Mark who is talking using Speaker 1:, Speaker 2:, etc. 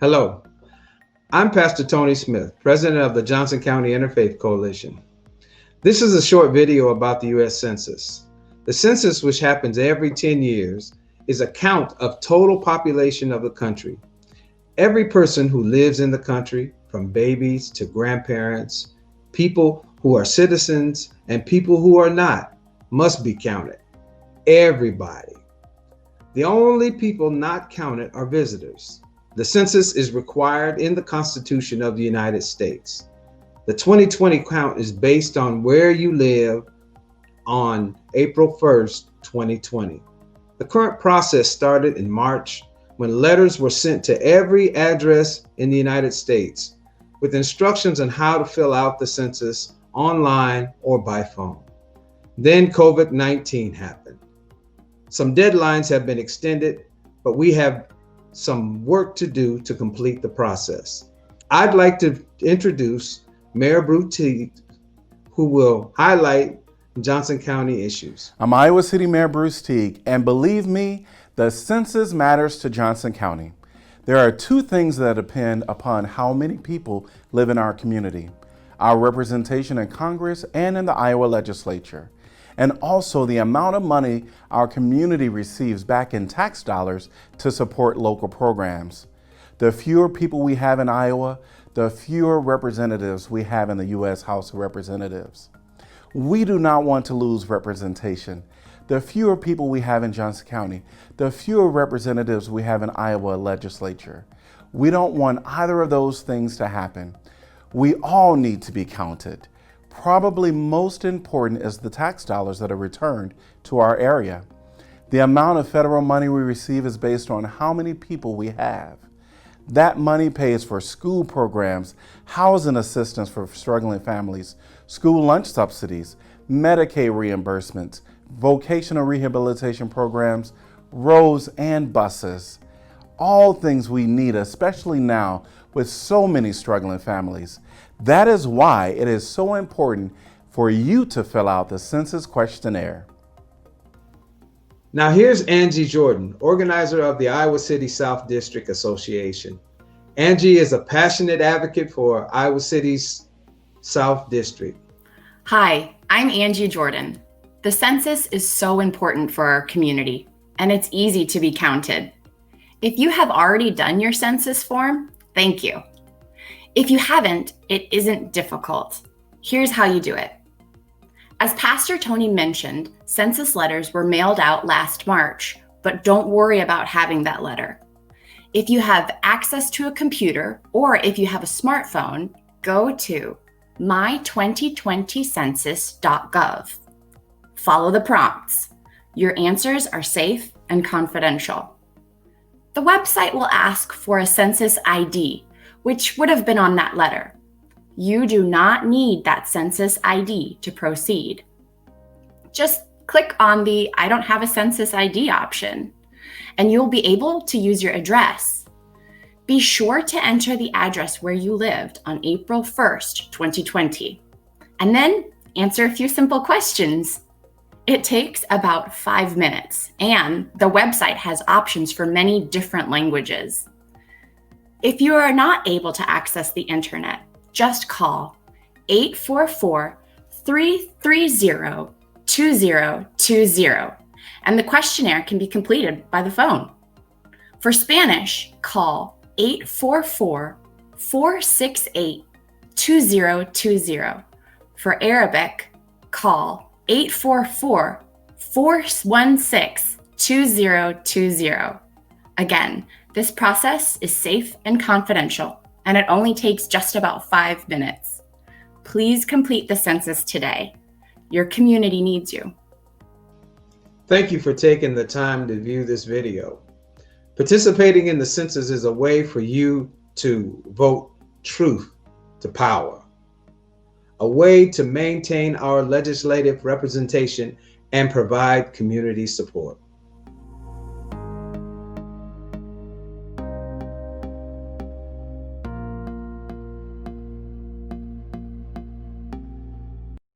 Speaker 1: Hello, I'm Pastor Tony Smith, President of the Johnson County Interfaith Coalition. This is a short video about the U.S. Census. The census, which happens every 10 years, is a count of total population of the country. Every person who lives in the country, from babies to grandparents, people who are citizens and people who are not, must be counted. Everybody. The only people not counted are visitors. The census is required in the Constitution of the United States. The 2020 count is based on where you live on April 1st, 2020. The current process started in March when letters were sent to every address in the United States with instructions on how to fill out the census online or by phone. Then COVID-19 happened. Some deadlines have been extended, but we have some work to do to complete the process. I'd like to introduce Mayor Teague, who will highlight Johnson County issues.
Speaker 2: I'm Iowa City Mayor Bruce Teague, and believe me, the census matters to Johnson County. There are two things that depend upon how many people live in our community: our representation in Congress and in the Iowa legislature, and also the amount of money our community receives back in tax dollars to support local programs. The fewer people we have in Iowa, the fewer representatives we have in the U.S. House of Representatives. We do not want to lose representation. The fewer people we have in Johnson County, the fewer representatives we have in Iowa legislature. We don't want either of those things to happen. We all need to be counted. Probably most important is the tax dollars that are returned to our area. The amount of federal money we receive is based on how many people we have. That money pays for school programs, housing assistance for struggling families, school lunch subsidies, Medicaid reimbursements, vocational rehabilitation programs, roads and buses. All things we need, especially now with so many struggling families. That is why it is so important for you to fill out the census questionnaire.
Speaker 1: Now here's Angie Jordan, organizer of the Iowa City South District Association. Angie is a passionate advocate for Iowa City's South District.
Speaker 3: Hi, I'm Angie Jordan. The census is so important for our community, and it's easy to be counted. If you have already done your census form, thank you. If you haven't, it isn't difficult. Here's how you do it. As Pastor Tony mentioned, census letters were mailed out last March, but don't worry about having that letter. If you have access to a computer or if you have a smartphone, go to my2020census.gov. Follow the prompts. Your answers are safe and confidential. The website will ask for a census ID, which would have been on that letter. You do not need that census ID to proceed. Just click on the I don't have a census ID option, and you'll be able to use your address. Be sure to enter the address where you lived on April 1st, 2020, and then answer a few simple questions. It takes about 5 minutes, and the website has options for many different languages. If you are not able to access the internet, just call 844-330-2020, and the questionnaire can be completed by the phone. For Spanish, call 844-468-2020. For Arabic, call 844-416-2020. Again, this process is safe and confidential, and it only takes just about 5 minutes. Please complete the census today. Your community needs you.
Speaker 1: Thank you for taking the time to view this video. Participating in the census is a way for you to vote truth to power, a way to maintain our legislative representation and provide community support.